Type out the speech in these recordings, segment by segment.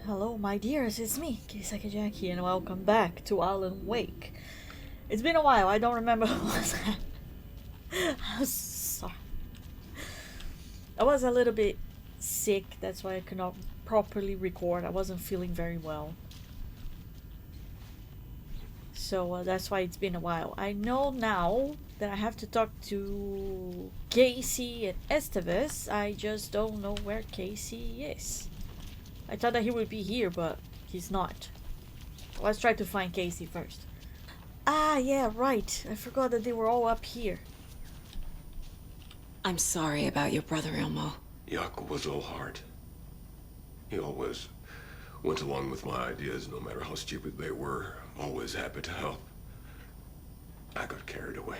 Hello, my dears, it's me, Kisaka Jackie, and welcome back to Alan Wake. It's been a while, I don't remember what was that. I'm sorry. I was a little bit sick, that's why I could not properly record. I wasn't feeling very well. So that's why it's been a while. I know now that I have to talk to Casey and Estevez. I just don't know where Casey is. I thought that he would be here, but he's not. Let's try to find Casey first. Ah, yeah, right. I forgot that they were all up here. I'm sorry about your brother, Ilmo. Jaakko was all heart. He always went along with my ideas, no matter how stupid they were. Always happy to help. I got carried away.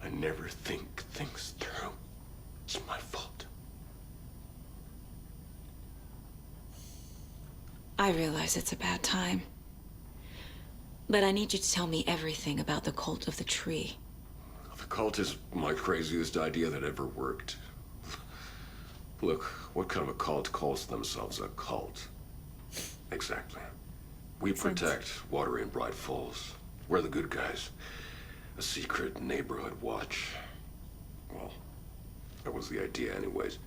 I never think things through. It's my fault. I realize it's a bad time. But I need you to tell me everything about the cult of the tree. The cult is my craziest idea that ever worked. Look, what kind of a cult calls themselves a cult? Exactly. We protect Water in Bright Falls. We're the good guys. A secret neighborhood watch. Well, that was the idea anyways.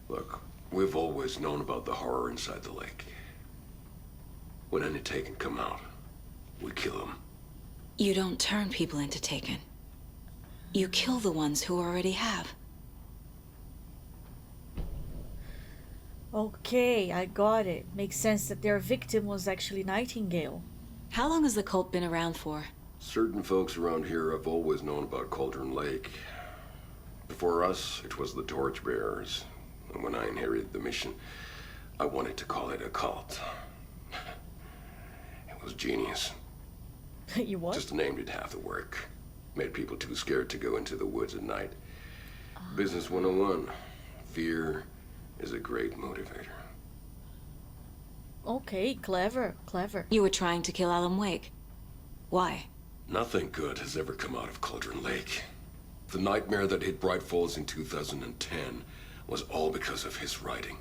Look, we've always known about the horror inside the lake. When any Taken come out, we kill them. You don't turn people into Taken. You kill the ones who already have. Okay, I got it. Makes sense that their victim was actually Nightingale. How long has the cult been around for? Certain folks around here have always known about Caldron Lake. Before us, it was the Torchbearers. And when I inherited the mission, I wanted to call it a cult. It was genius. You what? Just named it half the work. Made people too scared to go into the woods at night. Business 101. Fear is a great motivator. Okay, clever, clever. You were trying to kill Alan Wake. Why? Nothing good has ever come out of Caldron Lake. The nightmare that hit Bright Falls in 2010 was all because of his writing.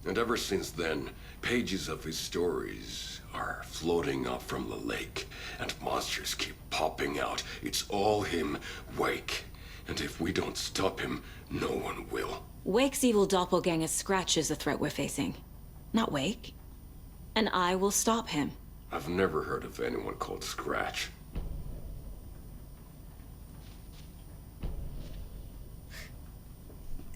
And ever since then, pages of his stories are floating up from the lake, and monsters keep popping out. It's all him, Wake. And if we don't stop him, no one will. Wake's evil doppelganger Scratch is the threat we're facing. Not Wake. And I will stop him. I've never heard of anyone called Scratch.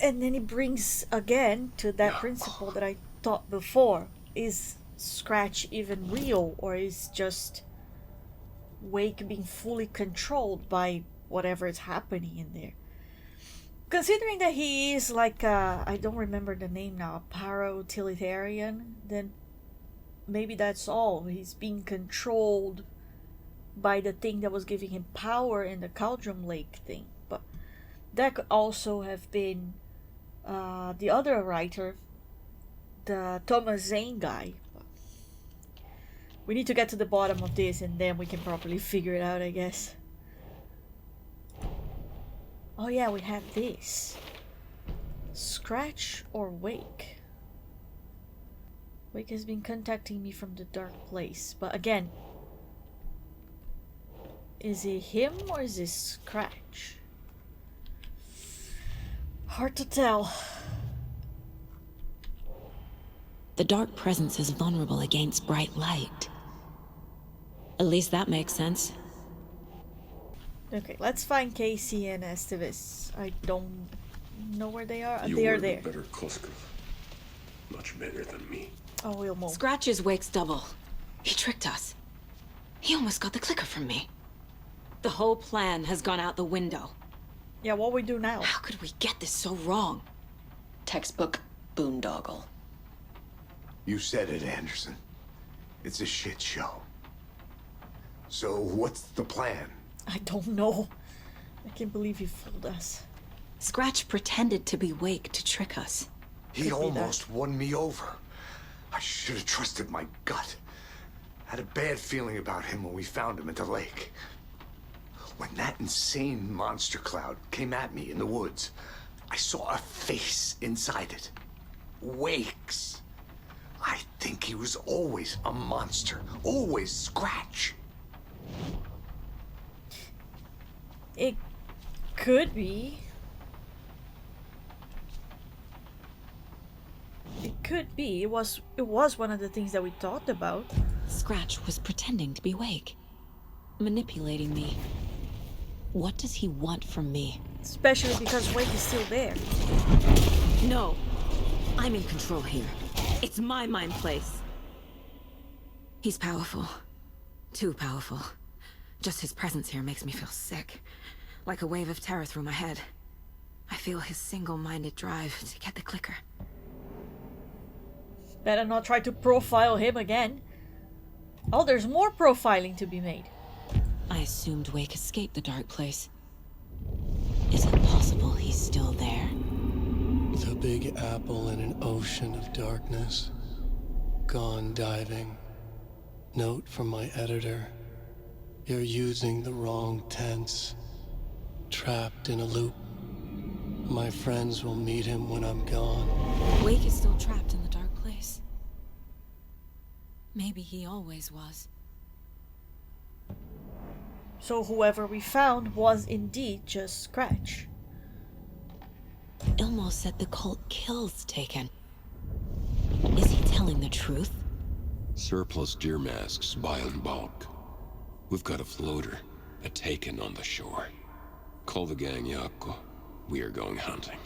And then he brings again to that principle that I thought before. Is Scratch even real, or is just Wake being fully controlled by whatever is happening in there? Considering that he is like I don't remember the name now, a para-utilitarian, then maybe that's all. He's being controlled by the thing that was giving him power in the Caldron Lake thing. But that could also have been the other writer, the Thomas Zane guy. We need to get to the bottom of this, and then we can properly figure it out, I guess. Oh yeah, we have this. Scratch or Wake? Wake has been contacting me from the dark place. But again, is it him or is it Scratch? Hard to tell. The dark presence is vulnerable against bright light. At least that makes sense. Okay, let's find Casey and Estevez. I don't know where they are. You They were are there. the better Koskov. Much better than me. Oh, we'll move. Scratch is Wake's double. He tricked us. He almost got the clicker from me. The whole plan has gone out the window. Yeah, what we do now? How could we get this so wrong? Textbook boondoggle. You said it, Anderson. It's a shit show. So what's the plan? I don't know. I can't believe he fooled us. Scratch pretended to be Wake to trick us. He Could be that. almost won me over. I should have trusted my gut. Had a bad feeling about him when we found him at the lake. When that insane monster cloud came at me in the woods, I saw a face inside it. Wake's. he was always a monster. Always Scratch. It could be. It could be. It was one of the things that we talked about. Scratch was pretending to be Wake, manipulating me. What does he want from me? Especially because Wake is still there. No, I'm in control here. It's my mind place. He's powerful. Too powerful. Just his presence here makes me feel sick. Like a wave of terror through my head. I feel his single-minded drive to get the clicker. Better not try to profile him again. Oh, there's more profiling to be made. I assumed Wake escaped the dark place. Is it possible he's still there? The big apple in an ocean of darkness. Gone diving. Note from my editor. You're using the wrong tense. Trapped in a loop. My friends will meet him when I'm gone. Wake is still trapped in the dark place. Maybe he always was. So whoever we found was indeed just Scratch. Ilmo said the cult kills Taken. Is he telling the truth? Surplus deer masks buy in bulk. We've got a floater, a Taken on the shore. Call the gang Yako. We are going hunting.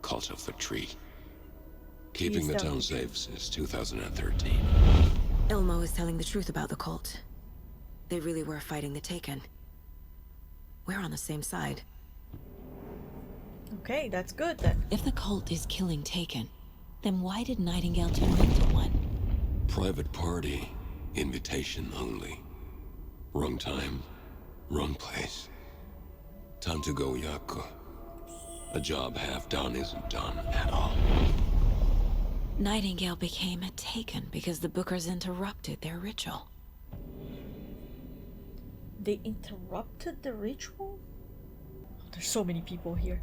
Cult of the Tree. Keeping the town safe since 2013. Ilmo is telling the truth about the cult. They really were fighting the Taken. We're on the same side. Okay, that's good then. If the cult is killing Taken, then why did Nightingale turn into one? Private party. Invitation only. Wrong time. Wrong place. Time to go, Yako. A job half done isn't done at all. Nightingale became a Taken because the Bookers interrupted their ritual. They interrupted the ritual? Oh, there's so many people here.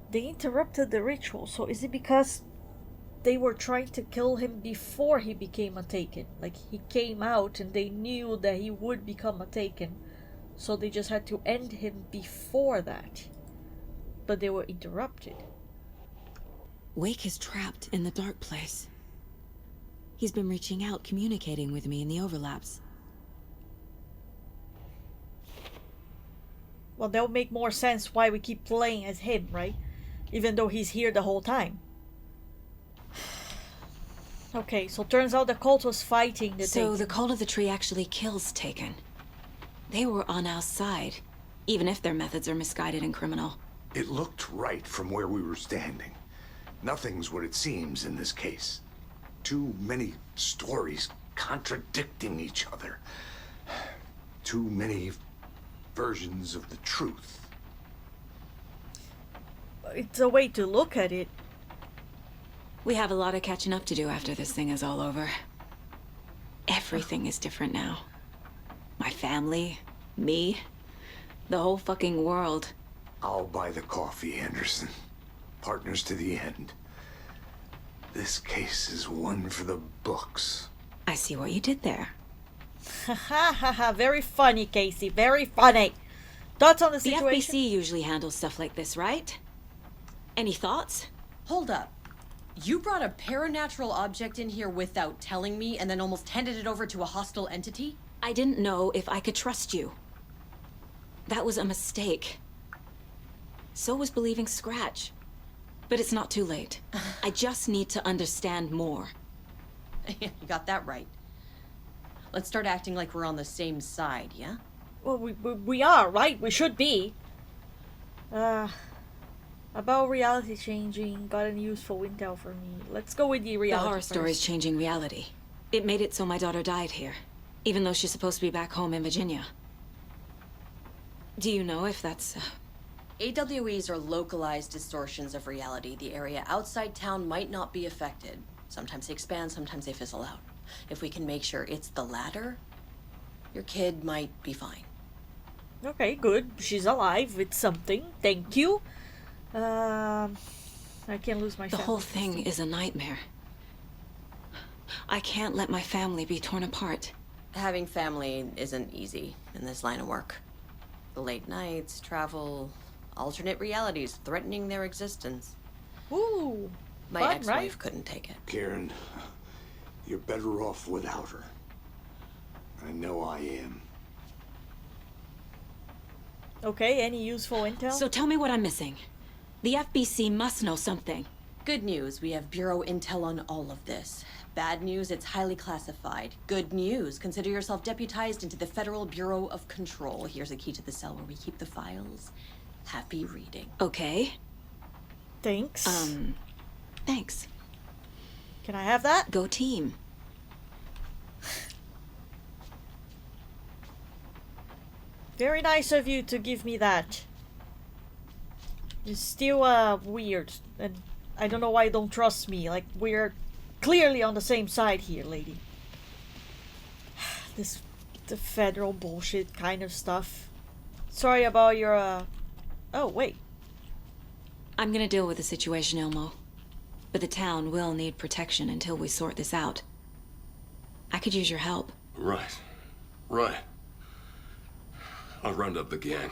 They interrupted the ritual, so is it because they were trying to kill him before he became a Taken? Like, he came out and they knew that he would become a Taken, so they just had to end him before that. But they were interrupted. Wake is trapped in the dark place. He's been reaching out, communicating with me in the overlaps. Well, that'll make more sense why we keep playing as him, right? Even though he's here the whole time. Okay, so turns out the cult was fighting the So Taken. the Cult of the Tree actually kills Taken. They were on our side, even if their methods are misguided and criminal. It looked right from where we were standing. Nothing's what it seems in this case. Too many stories contradicting each other. Too many versions of the truth. It's a way to look at it. We have a lot of catching up to do after this thing is all over. Everything is different now. My family, me, the whole fucking world. I'll buy the coffee, Anderson. Partners to the end. This case is one for the books. I see what you did there. Ha ha ha ha, very funny, Casey, very funny. Thoughts on the The situation? FBC usually handles stuff like this, right? Any thoughts? Hold up. You brought a paranatural object in here without telling me and then almost handed it over to a hostile entity? I didn't know if I could trust you. That was a mistake. So was believing Scratch. But it's not too late. I just need to understand more. You got that right. Let's start acting like we're on the same side, yeah? Well, we are, right? We should be. About reality changing, got any useful intel for me. Let's go with the The reality horror first. story's changing reality. It made it so my daughter died here, even though she's supposed to be back home in Virginia. Do you know if that's... AWEs are localized distortions of reality. The area outside town might not be affected. Sometimes they expand, sometimes they fizzle out. If we can make sure it's the latter, your kid might be fine. Okay, good. She's alive with something. Thank you. I can't lose my The family. whole thing is a nightmare. I can't let my family be torn apart. Having family isn't easy in this line of work. The late nights, travel, alternate realities threatening their existence. Ooh. My fun, ex-wife right? couldn't take it. Karen, you're better off without her. I know I am. Okay, any useful intel? So tell me what I'm missing. The FBC must know something. Good news, we have Bureau intel on all of this. Bad news, it's highly classified. Good news, consider yourself deputized into the Federal Bureau of Control. Here's a key to the cell where we keep the files. Happy reading. Okay. Thanks. Thanks. Can I have that? Go team. Very nice of you to give me that. It's still weird, and I don't know why you don't trust me. Like, we're clearly on the same side here, lady. The federal bullshit kind of stuff. Sorry about your Oh, wait. I'm gonna deal with the situation, Ilmo. But the town will need protection until we sort this out. I could use your help. Right. Right. I'll round up the gang.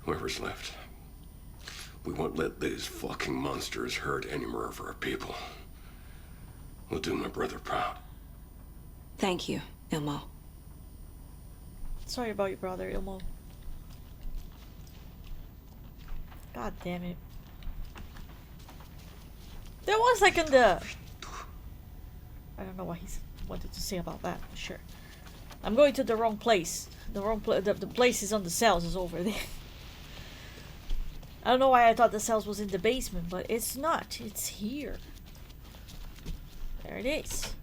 Whoever's left. We won't let these fucking monsters hurt any more of our people. We'll do my brother proud. Thank you, Ilmo. Sorry about your brother, Ilmo. God damn it. There was like in the... I don't know what he wanted to say about that, but sure. I'm going to the wrong place. The place is on the cells, is over there. I don't know why I thought the cells was in the basement, but it's not. It's here. There it is.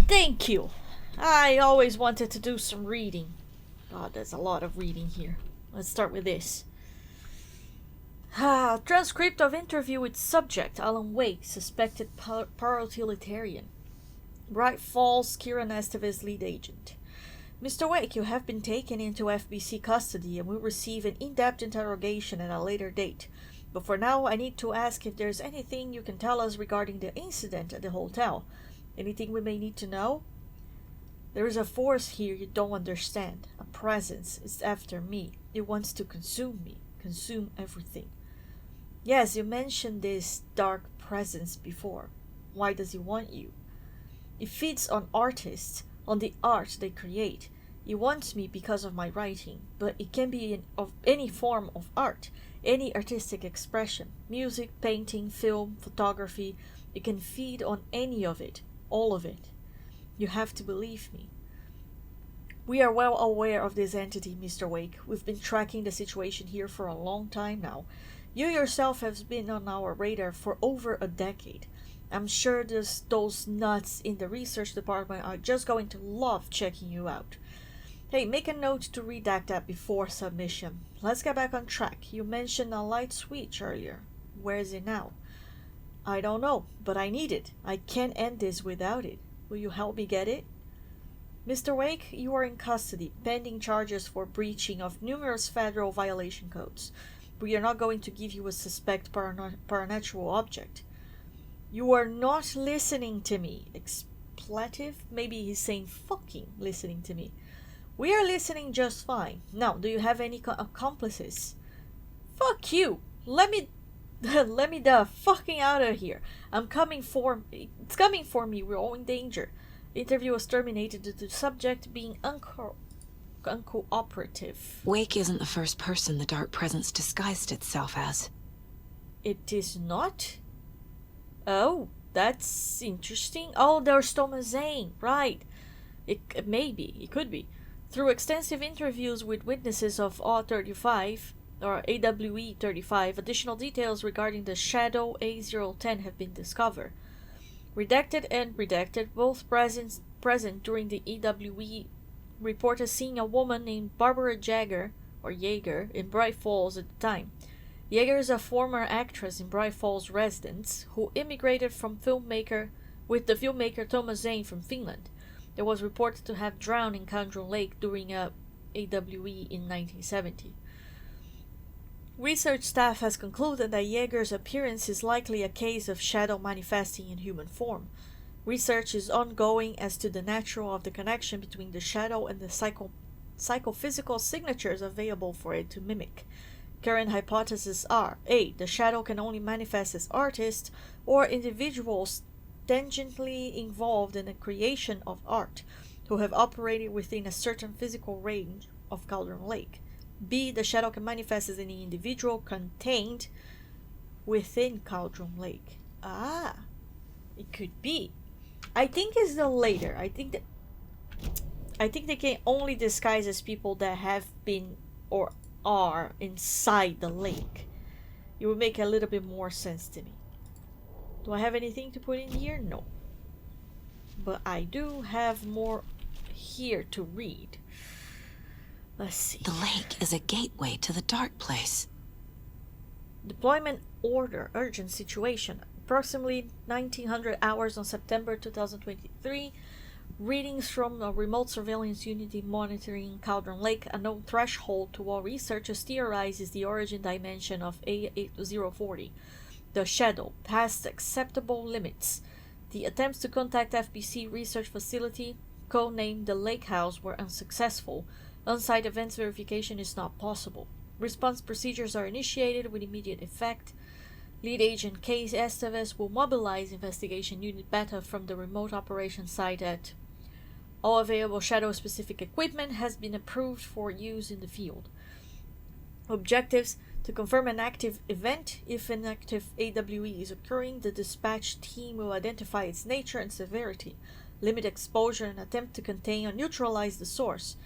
Thank you. I always wanted to do some reading. God, there's a lot of reading here. Let's start with this. Transcript of interview with subject Alan Wake, suspected paroutilitarian. Bright Falls, Kieran Estevez, lead agent. Mr. Wake, you have been taken into FBC custody and will receive an in-depth interrogation at a later date. But for now, I need to ask if there's anything you can tell us regarding the incident at the hotel. Anything we may need to know? There is a force here you don't understand. A presence. It's after me. It wants to consume me. Consume everything. Yes, you mentioned this dark presence before. Why does he want you? It feeds on artists, on the art they create. It wants me because of my writing, but it can be of any form of art, any artistic expression, music, painting, film, photography. It can feed on any of it, all of it. You have to believe me. We are well aware of this entity, Mr. Wake. We've been tracking the situation here for a long time now. You yourself have been on our radar for over a decade. I'm sure those nuts in the research department are just going to love checking you out. Hey, make a note to redact that before submission. Let's get back on track. You mentioned a light switch earlier. Where is it now? I don't know, but I need it. I can't end this without it. Will you help me get it? Mr. Wake, you are in custody, pending charges for breaching of numerous federal violation codes. We are not going to give you a suspect paranatural object. You are not listening to me. Expletive? Maybe he's saying fucking listening to me. We are listening just fine. Now, do you have any accomplices? Fuck you. Let me the fucking out of here. It's coming for me. We're all in danger. The interview was terminated due to the subject being uncooperative. Wake isn't the first person the dark presence disguised itself as. It is not? Oh, that's interesting. Oh, there's Thomas Zane. Right. It could be. Through extensive interviews with witnesses of AWE-35, additional details regarding the Shadow A010 have been discovered. Redacted and redacted, both present during the EWE reported seeing a woman named Barbara Jaeger in Bright Falls at the time. Jaeger is a former actress in Bright Falls residence who immigrated with the filmmaker Thomas Zane from Finland. That was reported to have drowned in Caldron Lake during a AWE in 1970. Research staff has concluded that Jaeger's appearance is likely a case of shadow manifesting in human form. Research is ongoing as to the nature of the connection between the shadow and the psychophysical signatures available for it to mimic. Current hypotheses are: A. The shadow can only manifest as artists or individuals tangentially involved in the creation of art, who have operated within a certain physical range of Caldron Lake. B. The shadow can manifest as any individual contained within Caldron Lake. Ah, it could be. I think it's the later. I think they can only disguise as people that have been or are inside the lake. It would make a little bit more sense to me. Do I have anything to put in here? No. But I do have more here to read. Let's see. The lake is a gateway to the dark place. Deployment order, urgent situation. Approximately 1900 hours on September 2023. Readings from a remote surveillance unit monitoring Caldron Lake. A known threshold to all researchers theorizes the origin dimension of A8040. The shadow, past acceptable limits. The attempts to contact FBC research facility, codenamed the Lake House, were unsuccessful. On-site events verification is not possible. Response procedures are initiated with immediate effect. Lead agent Case Estevez will mobilize investigation unit Beta from the remote operation site at all available shadow-specific equipment has been approved for use in the field. Objectives: to confirm an active event. If an active AWE is occurring, the dispatch team will identify its nature and severity, limit exposure, and attempt to contain or neutralize the source.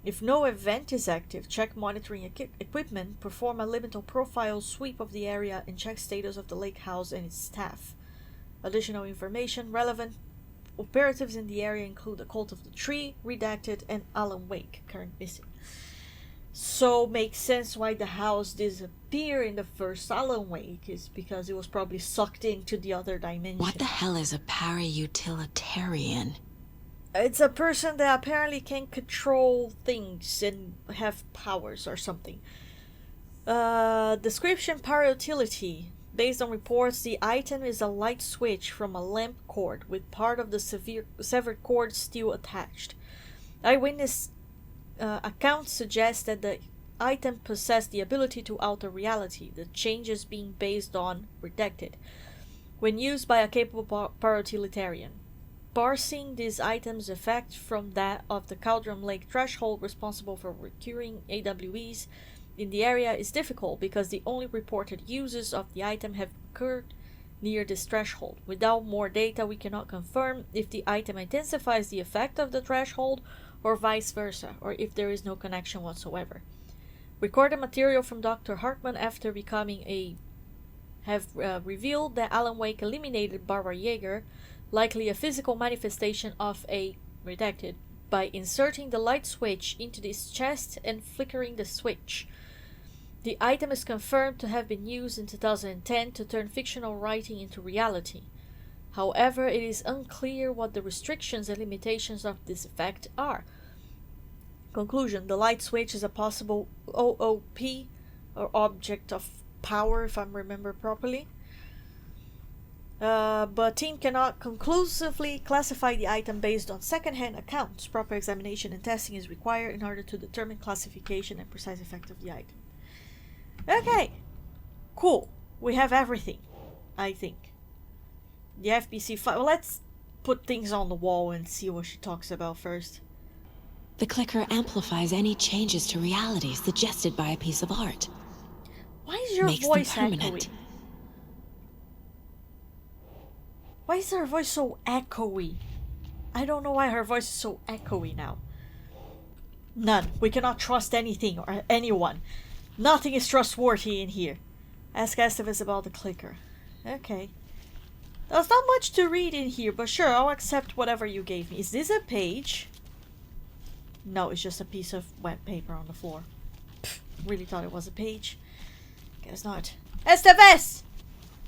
If no event is active, check monitoring equipment, perform a liminal profile sweep of the area, and check status of the lake house and its staff. Additional information: relevant operatives in the area include the Cult of the Tree, Redacted, and Alan Wake, current missing. So makes sense why the house disappeared in the first Alan Wake is because it was probably sucked into the other dimension. What the hell is a para-utilitarian? It's a person that apparently can control things and have powers or something. Description: para-utility. Based on reports, the item is a light switch from a lamp cord with part of the severed cord still attached. Eyewitness accounts suggest that the item possessed the ability to alter reality, the changes being based on Redacted, when used by a capable para-utilitarian. Parsing this item's effect from that of the Caldron Lake threshold responsible for recurring AWEs in the area is difficult because the only reported uses of the item have occurred near this threshold. Without more data, we cannot confirm if the item intensifies the effect of the threshold or vice versa, or if there is no connection whatsoever. Recorded material from Dr. Hartman after becoming have revealed that Alan Wake eliminated Barbara Yeager, likely a physical manifestation of a Redacted, by inserting the light switch into his chest and flickering the switch. The item is confirmed to have been used in 2010 to turn fictional writing into reality. However, it is unclear what the restrictions and limitations of this effect are. Conclusion: the light switch is a possible OOP, or object of power, if I remember properly. But team cannot conclusively classify the item based on second-hand accounts. Proper examination and testing is required in order to determine classification and precise effect of the item. Okay, cool. We have everything, I think. The FBC file. Well, let's put things on the wall and see what she talks about first. The clicker amplifies any changes to reality suggested by a piece of art. Why is your Makes voice them permanent. echoey? Why is her voice so echoey? I don't know why her voice is so echoey now. None. We cannot trust anything or anyone. Nothing is trustworthy in here. Ask Estevez about the clicker. Okay. There's not much to read in here, but sure, I'll accept whatever you gave me. Is this a page? No, it's just a piece of wet paper on the floor. Pfft, really thought it was a page. Guess not. Estevez!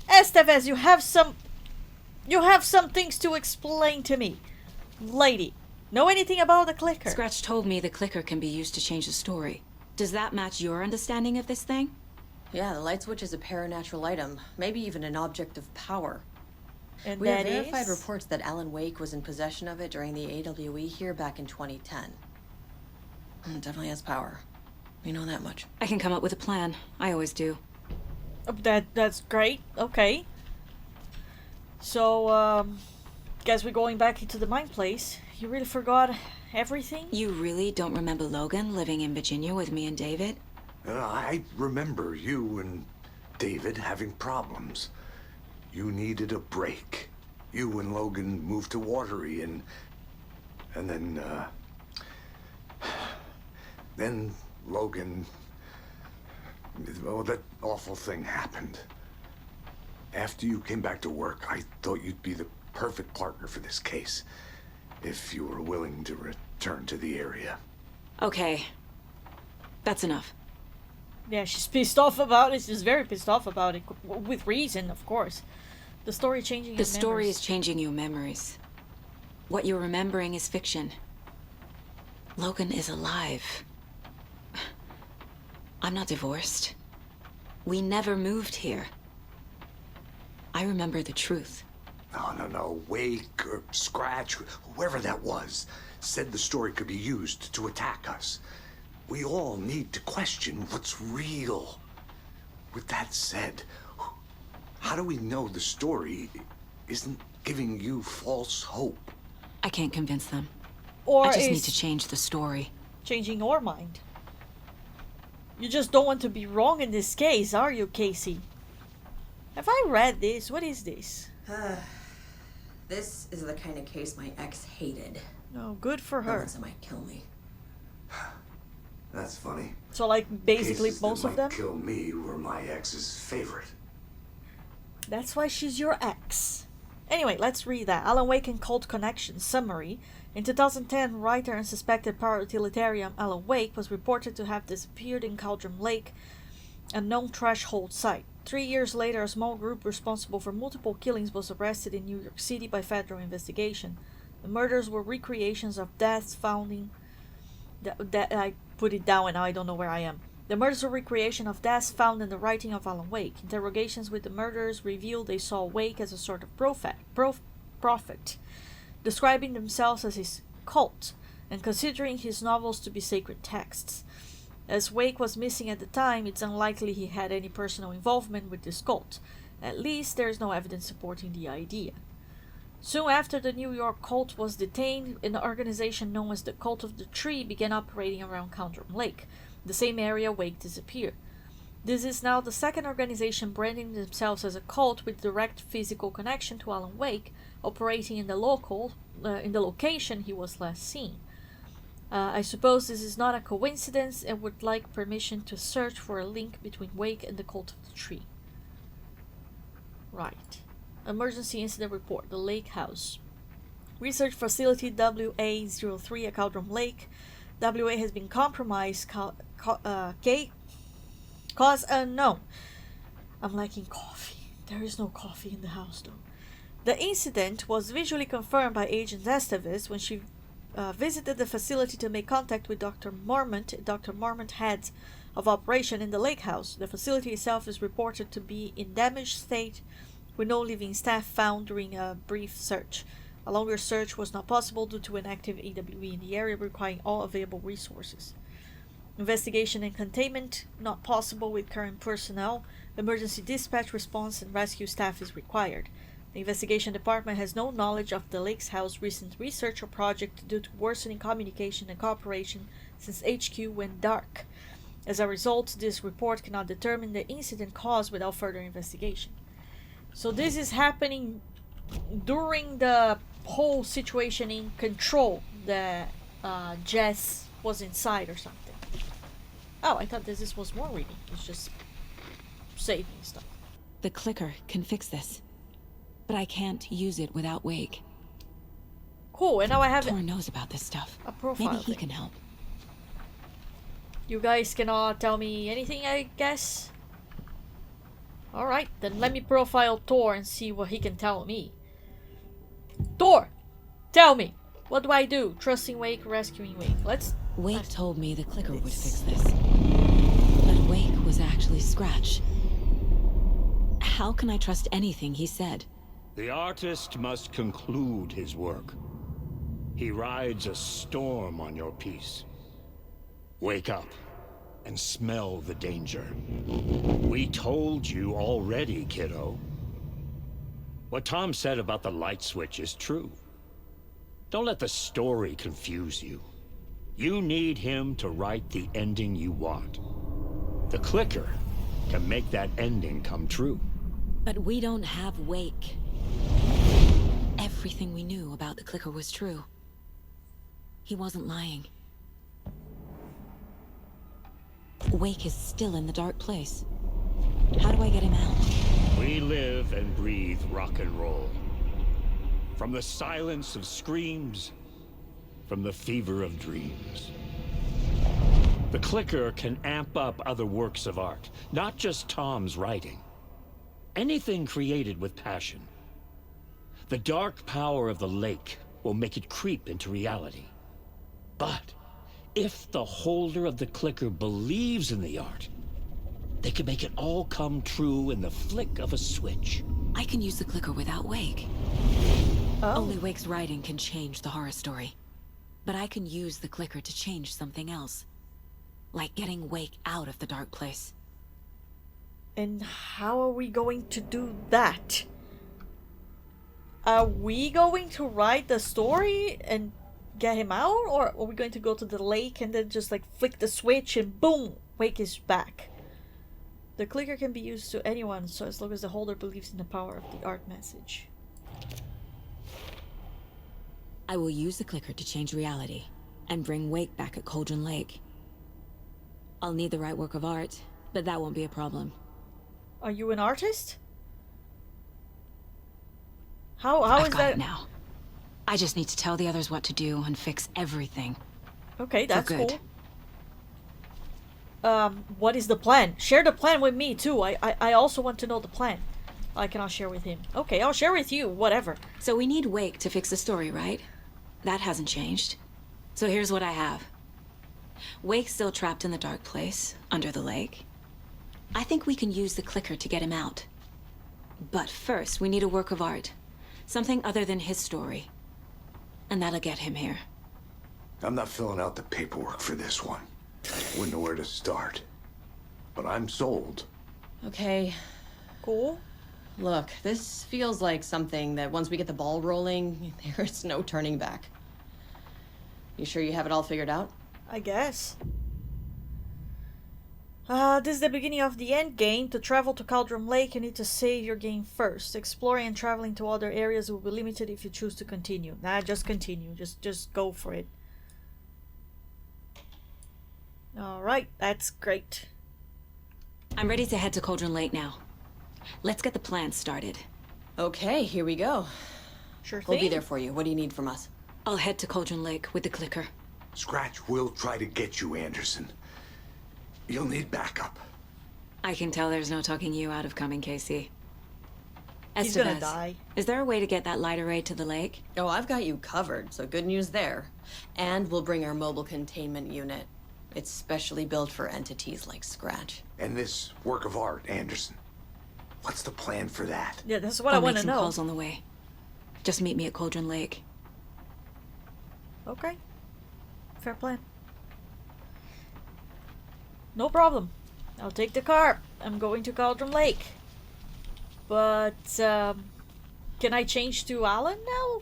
Estevez, you have some things to explain to me. Lady, know anything about the clicker? Scratch told me the clicker can be used to change the story. Does that match your understanding of this thing? Yeah, the light switch is a paranatural item, maybe even an object of power. And We have that verified is... reports that Alan Wake was in possession of it during the AWE here back in 2010. It definitely has power. We know that much. I can come up with a plan. I always do. That's great. Okay. So, guess we're going back into the mine place. You really forgot everything? You really don't remember Logan living in Virginia with me and David? I remember you and David having problems. You needed a break. You and Logan moved to Watery and then Logan, well, that awful thing happened. After you came back to work, I thought you'd be the perfect partner for this case, if you were willing to return to the area. Okay. That's enough. Yeah, she's pissed off about it. She's very pissed off about it. With reason, of course. The story changing The your story memories. is changing your memories. What you're remembering is fiction. Logan is alive. I'm not divorced. We never moved here. I remember the truth. No. Wake or Scratch, whoever that was, said the story could be used to attack us. We all need to question what's real. With that said, how do we know the story isn't giving you false hope? I can't convince them. Or I just is need to change the story. changing your mind. You just don't want to be wrong in this case, are you, Casey? Have I read this? What is this? This is the kind of case my ex hated. No, good for The her. ones that might kill me. That's funny. So, like, basically Cases most that of them? might kill me were my ex's favorite. That's why she's your ex. Anyway, let's read that. Alan Wake and Cult Connection Summary. In 2010, writer and suspected para-utilitarian Alan Wake was reported to have disappeared in Caldron Lake, a known threshold site. 3 years later, a small group responsible for multiple killings was arrested in New York City by federal investigation. The murders were recreations of deaths found in... I put it down and now I don't know where I am. The murders were recreation of deaths found in the writing of Alan Wake. Interrogations with the murderers revealed they saw Wake as a sort of prophet, describing themselves as his cult, and considering his novels to be sacred texts. As Wake was missing at the time, it's unlikely he had any personal involvement with this cult. At least there is no evidence supporting the idea. Soon after the New York cult was detained, an organization known as the Cult of the Tree began operating around Caldron Lake, the same area Wake disappeared. This is now the second organization branding themselves as a cult with direct physical connection to Alan Wake, operating in the location he was last seen. I suppose this is not a coincidence and would like permission to search for a link between Wake and the Cult of the Tree. Right. Emergency Incident Report, the Lake House. Research Facility WA-03 at Caldron Lake. WA has been compromised. Cause unknown. I'm lacking coffee. There is no coffee in the house though. The incident was visually confirmed by Agent Estevez when she visited the facility to make contact with Dr. Marmont. Dr. Marmont, head of operation in the lake house. The facility itself is reported to be in damaged state with no living staff found during a brief search. A longer search was not possible due to an active AWE in the area requiring all available resources. Investigation and containment not possible with current personnel. Emergency dispatch, response, and rescue staff is required. The investigation department has no knowledge of the Lake's House recent research or project due to worsening communication and cooperation since HQ went dark. As a result, this report cannot determine the incident cause without further investigation. So this is happening during the whole situation in Control that Jess was inside or something. Oh, I thought this was more reading. It's just saving stuff. The clicker can fix this. But I can't use it without Wake. Cool, and now I have Tor knows about this stuff. a profile Maybe he thing. can help. You guys cannot tell me anything, I guess? Alright, then let me profile Tor and see what he can tell me. Tor! Tell me! What do I do? Trusting Wake, rescuing Wake. Wake told me the clicker would this. fix this. But Wake was actually Scratch. How can I trust anything he said? The artist must conclude his work. He rides a storm on your piece. Wake up and smell the danger. We told you already, kiddo. What Tom said about the light switch is true. Don't let the story confuse you. You need him to write the ending you want. The clicker can make that ending come true. But we don't have Wake. Everything we knew about the clicker was true. He wasn't lying. Wake is still in the dark place. How do I get him out? We live and breathe rock and roll. From the silence of screams, from the fever of dreams. The clicker can amp up other works of art, not just Tom's writing. Anything created with passion. The dark power of the lake will make it creep into reality. But if the holder of the clicker believes in the art, they can make it all come true in the flick of a switch. I can use the clicker without Wake. Oh. Only Wake's writing can change the horror story. But I can use the clicker to change something else. Like getting Wake out of the dark place. And how are we going to do that? Are we going to write the story and get him out? Or are we going to go to the lake and then just like flick the switch and boom, Wake is back? The clicker can be used to anyone, so as long as the holder believes in the power of the art message. I will use the clicker to change reality and bring Wake back at Caldron Lake. I'll need the right work of art, but that won't be a problem. Are you an artist? How I've is got that it now. I just need to tell the others what to do and fix everything. Okay, that's For good. cool. What is the plan? Share the plan with me too. I also want to know the plan. I cannot share with him. Okay, I'll share with you, whatever. So we need Wake to fix the story, right? That hasn't changed. So here's what I have. Wake's still trapped in the dark place, under the lake. I think we can use the clicker to get him out. But first, we need a work of art. Something other than his story. And that'll get him here. I'm not filling out the paperwork for this one. Wouldn't know where to start. But I'm sold. Okay, Cool. look, this feels like something that once we get the ball rolling, there's no turning back. You sure you have it all figured out? I guess. This is the beginning of the end game. To travel to Caldron Lake, you need to save your game first. Exploring and traveling to other areas will be limited if you choose to continue. Nah, just continue. Just go for it. Alright, that's great. I'm ready to head to Caldron Lake now. Let's get the plan started. Okay, here we go. Sure thing. We'll be there for you. What do you need from us? I'll head to Caldron Lake with the clicker. Scratch will try to get you, Anderson. You'll need backup. I can tell there's no talking you out of coming, Casey. He's gonna Estevez, die. is there a way to get that light array to the lake? Oh, I've got you covered, so good news there. And we'll bring our mobile containment unit. It's specially built for entities like Scratch. And this work of art, Anderson. What's the plan for that? Yeah, that's what I I'll want make to some know. calls on the way. Just meet me at Caldron Lake. Okay. Fair plan. No problem. I'll take the car. I'm going to Caldron Lake. But, can I change to Alan now?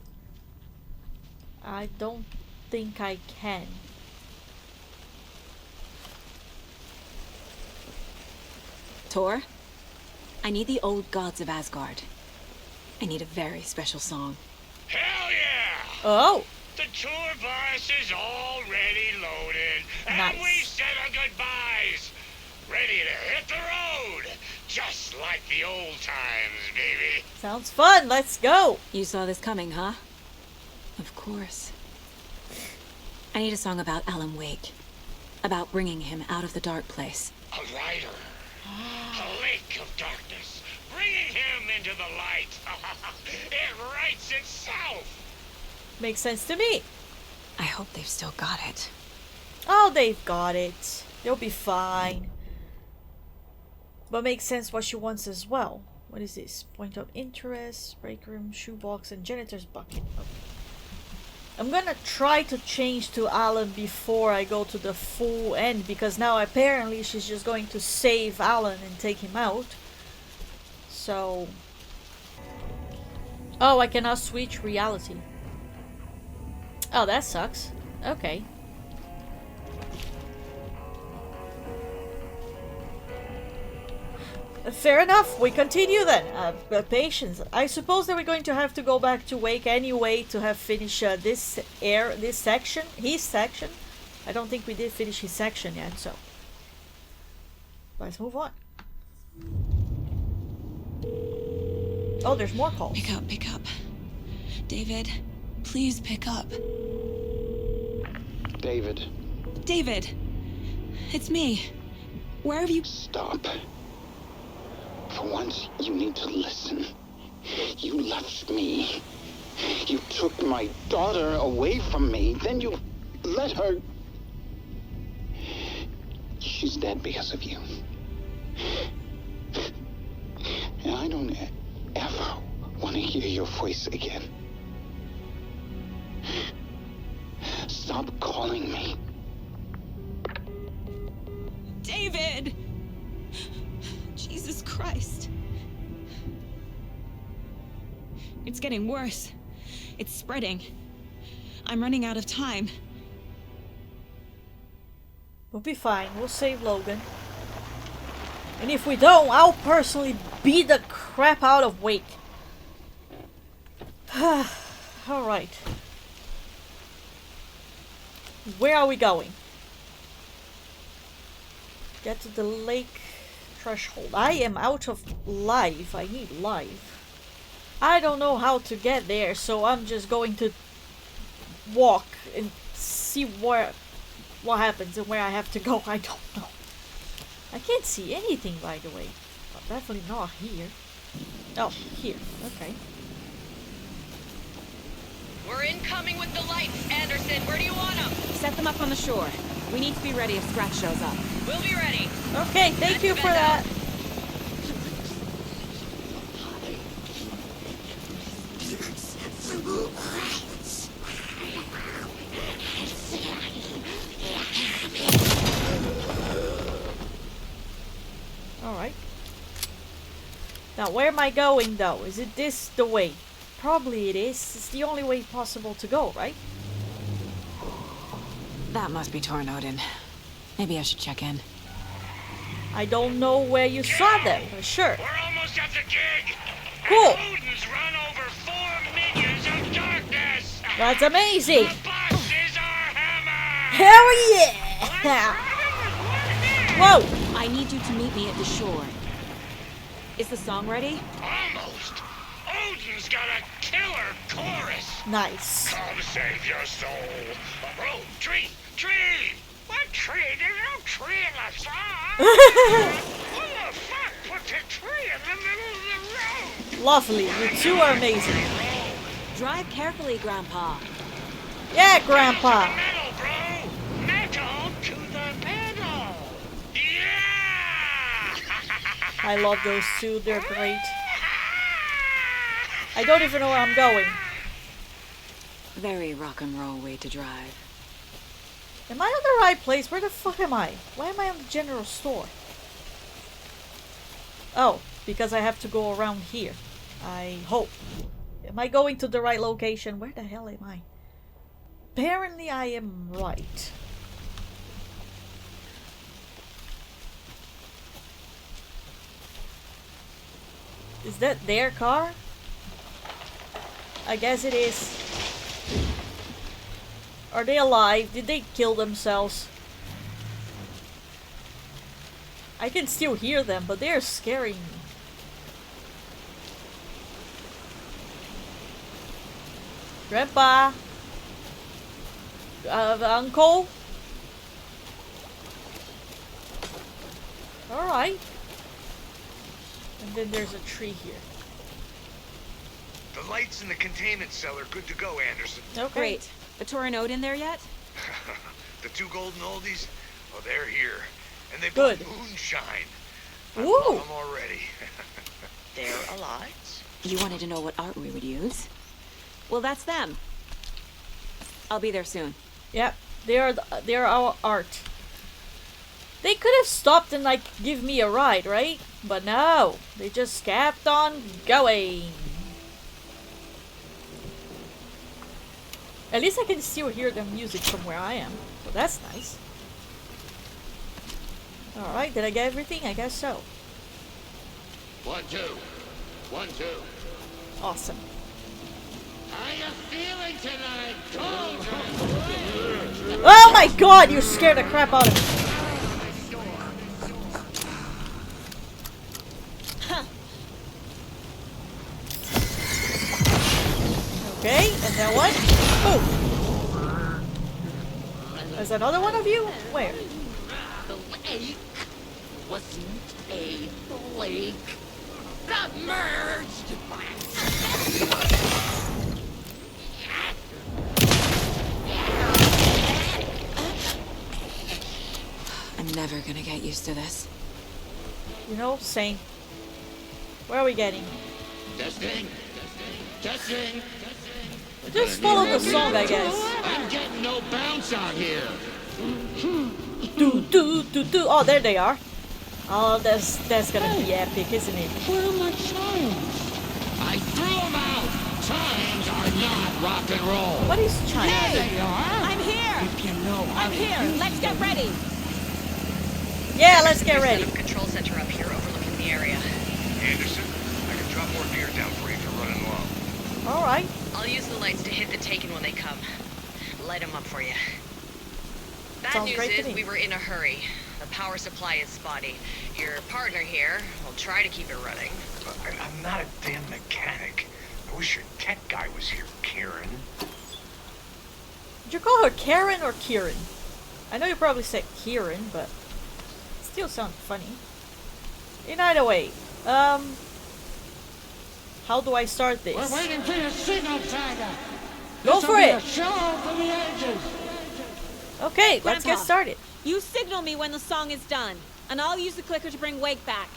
I don't think I can. Tor, I need the old gods of Asgard. I need a very special song. Hell yeah! Oh! The tour bus is already loaded, and Nice. we said our goodbyes. Ready to hit the road, just like the old times, baby. Sounds fun. Let's go. You saw this coming, huh? Of course. I need a song about Alan Wake. About bringing him out of the dark place. A rider, a lake of darkness, bringing him into the light. It writes itself. Makes sense to me. I hope they've still got it. Oh, they've got it. They'll be fine. But makes sense what she wants as well. What is this? Point of interest, break room, shoebox, and janitor's bucket. Okay. I'm gonna try to change to Alan before I go to the full end, because now apparently she's just going to save Alan and take him out. So... Oh, I cannot switch reality. Oh, that sucks. Okay. Fair enough, we continue then. Patience. I suppose that we're going to have to go back to Wake anyway to have finished this section. His section. I don't think we did finish his section yet, so... Let's move on. Oh, there's more calls. Pick up, pick up. David, please pick up. David. David! It's me. Where have you... Stop. For once, you need to listen. You left me. You took my daughter away from me. Then you let her... She's dead because of you. And I don't ever want to hear your voice again. Stop calling me. David! Jesus Christ. It's getting worse. It's spreading. I'm running out of time. We'll be fine. We'll save Logan. And if we don't, I'll personally beat the crap out of Wake. Alright. Where are we going? Get to the lake threshold. I am out of life. I need life. I don't know how to get there, so I'm just going to walk and see what happens and where I have to go. I don't know. I can't see anything, by the way. Well, definitely not here. Oh, here. Okay. We're incoming with the lights, Anderson. Where do you want them? Set them up on the shore. We need to be ready if Scratch shows up. We'll be ready. Okay, thank you for that. Alright. Now, where am I going, though? Is it this the way? Probably it is. It's the only way possible to go, right? That must be Tornodin. Maybe I should check in. I don't know where you saw them, but sure. We're almost at the gig. Cool. And Odin's run over 4 minions of darkness. That's amazing. The boss is our hammer. Hell yeah! Whoa! I need you to meet me at the shore. Is the song ready? Almost. Odin's got a killer chorus. Nice. Come save your soul. Oh, tree, tree. What tree? There's no tree in the song. Who the fuck put the tree in the middle of the road? Lovely. You two are amazing. Drive carefully, Grandpa. Yeah, Grandpa. Metal, bro. Metal to the pedal. Yeah. I love those two. They're great. I don't even know where I'm going. Very rock and roll way to drive. Am I on the right place? Where the fuck am I? Why am I on the general store? Oh, because I have to go around here. I hope. Am I going to the right location? Where the hell am I? Apparently I am right. Is that their car? I guess it is. Are they alive? Did they kill themselves? I can still hear them, but they're scaring me. Grandpa? Uncle? Alright. And then there's a tree here. The lights in the containment cell are good to go, Anderson. Okay. Great. The Tornodin there yet? The 2 golden oldies? Oh, they're here. And they Good. brought moonshine. I Ooh. love them already. They're alive. You wanted to know what art we would use? Well, that's them. I'll be there soon. Yep, they are our art. They could have stopped and like give me a ride, right? But no, they just kept on going. At least I can still hear the music from where I am, so that's nice. Alright, did I get everything? I guess so. 1, 2. 1, 2. Awesome. How you feeling tonight, Cauldron? Oh my god, you scared the crap out of me. Okay, and then what? Oh! There's another one of you? Where? The lake wasn't a lake. Submerged. I'm never gonna get used to this. You know, same. Where are we getting? Testing. Testing. Just follow the song, I guess. I'm getting no bounce out here. Do do do do. Oh, there they are. Oh, that's gonna be epic, isn't it? Where are my chimes? I threw them out. Chimes are not rock and roll. What is chime? They are. I'm here! If you know how I'm here! Let's get ready! Yeah, let's get ready. Set up control center up here overlooking the area. Anderson, I can drop more gear down for you if you're running low. All right. I'll use the lights to hit the Taken when they come. Light them up for you. Bad Sounds news great to is me. we were in a hurry. The power supply is spotty. Your partner here will try to keep it running. I'm not a damn mechanic. I wish your tech guy was here, Kieran. Did you call her Karen or Kieran? I know you probably said Kieran, but it still sounds funny. In either way, how do I start this? We're waiting for your signal, Saga. Go This'll for be it. a show for the ages. Okay, let's get Grandpa. started. You signal me when the song is done, and I'll use the clicker to bring Wake back.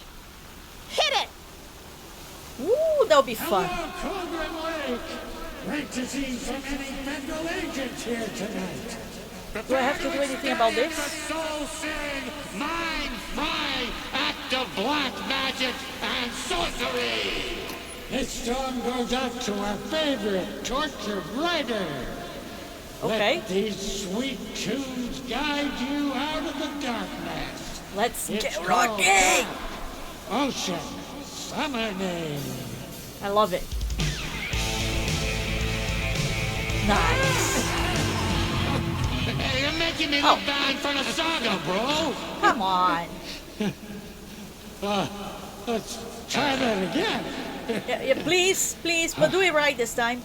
Hit it! Ooh, that'll be fun. Hello, Caldron Lake. Great to see so many federal agents here tonight. Do I have to do anything about this? The soul-searing, mind-frying act of black magic and sorcery. This song goes out to our favorite tortured writer. Okay, Let these sweet tunes guide you out of the darkness. let's It's get called rocking. Ocean Summer Name. I love it. Nice. Hey, you're making me look bad for the Saga, bro. Come on. Let's try that again. Yeah, please, please, but do it right this time.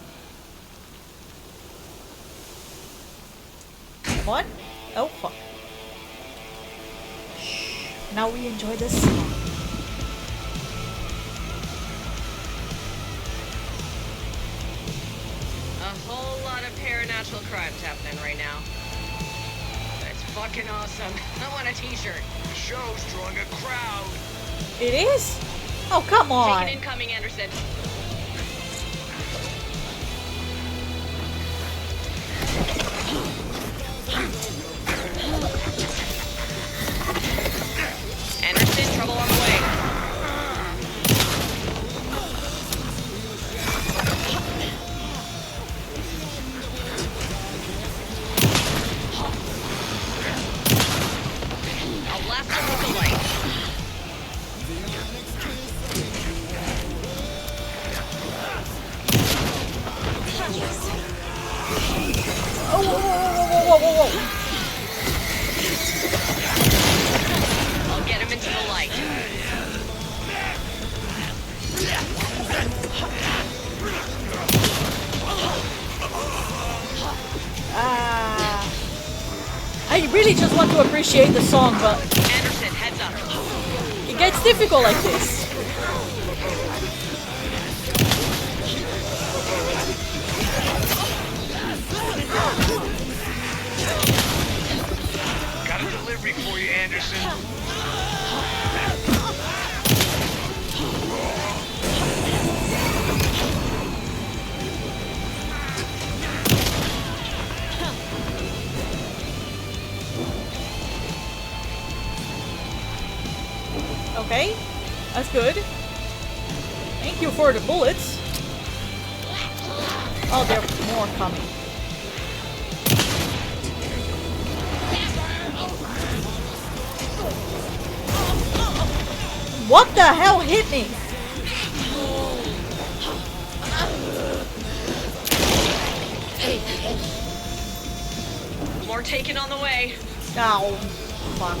What? Oh, fuck. Shh. Now we enjoy this song. A whole lot of paranatural crimes happening right now. It's fucking awesome. I want a t-shirt. The show's drawing a crowd. It is? Oh, come on. Taken incoming, Anderson. Anderson, trouble on the way. I'll blast him with the light. Oh, whoa, whoa, whoa, whoa, whoa, whoa. I'll get him into the light. I really just want to appreciate the song, but Anderson, heads up. it gets difficult like this. Got a delivery for you, Anderson. Okay, that's good. Thank you for the bullets. Oh, there are more coming. What the hell hit me? More taken on the way. Ow. Fuck.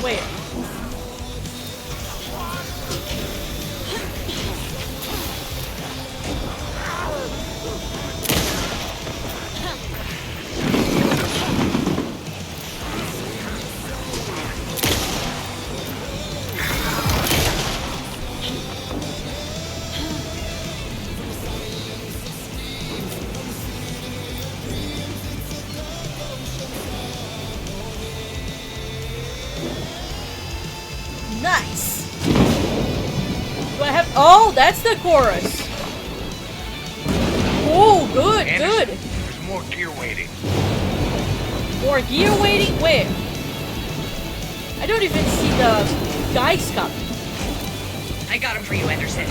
Wait. Nice. Do I have? Oh, that's the chorus. Oh, good, good. There's more gear waiting. More gear waiting? Where? I don't even see the guys coming. I got him for you, Anderson.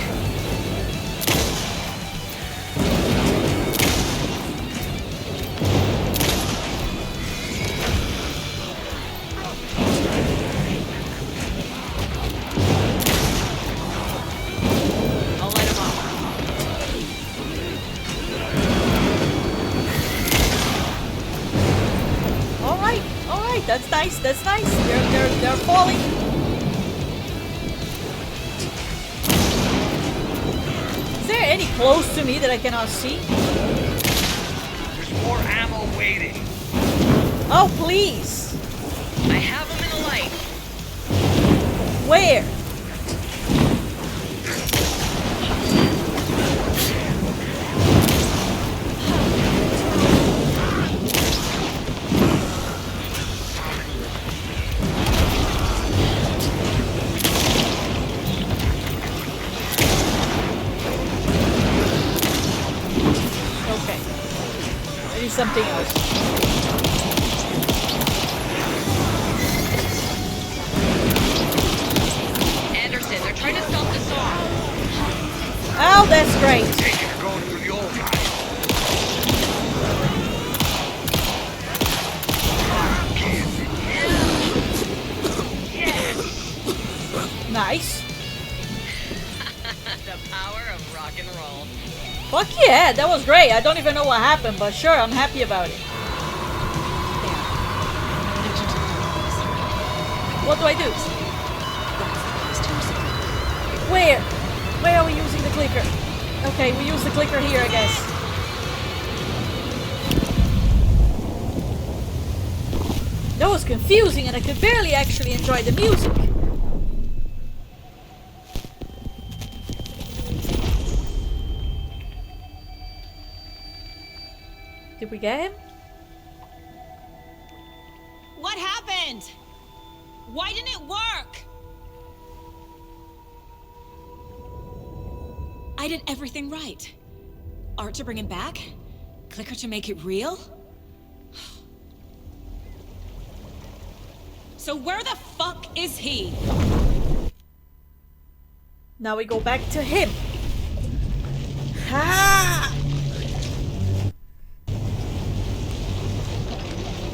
That's nice. That's nice. They're falling. Is there any close to me that I cannot see? There's more ammo waiting. Oh, please. I have them in the light. Where? Something else. Anderson, they're trying to stop the song. Oh, that's great. They're going for the old guy. Nice. The power of rock and roll. Fuck yeah, that was great. I don't even know what happened, but sure, I'm happy about it. What do I do? Where? Where are we using the clicker? Okay, we use the clicker here, I guess. That was confusing and I could barely actually enjoy the music. Did we get him? What happened? Why didn't it work? I did everything right. Art to bring him back? Clicker to make it real? So where the fuck is he? Now we go back to him. Ha!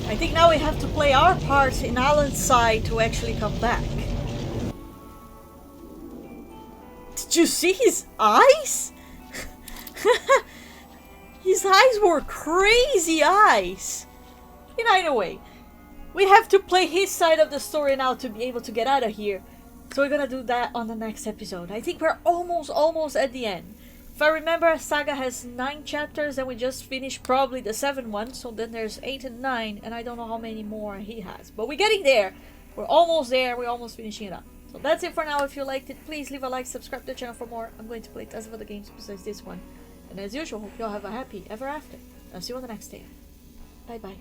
I think now we have to play our part in Alan's side to actually come back. Did you see his eyes? His eyes were crazy eyes. Either way, we have to play his side of the story now to be able to get out of here. So we're gonna do that on the next episode. I think we're almost at the end. If I remember, Saga has 9 chapters and we just finished probably the 7th one. So then there's 8 and 9 and I don't know how many more he has. But we're getting there. We're almost there. We're almost finishing it up. So that's it for now. If you liked it, please leave a like, subscribe to the channel for more. I'm going to play tons of other games besides this one. And as usual, hope you all have a happy ever after. I'll see you on the next day. Bye bye.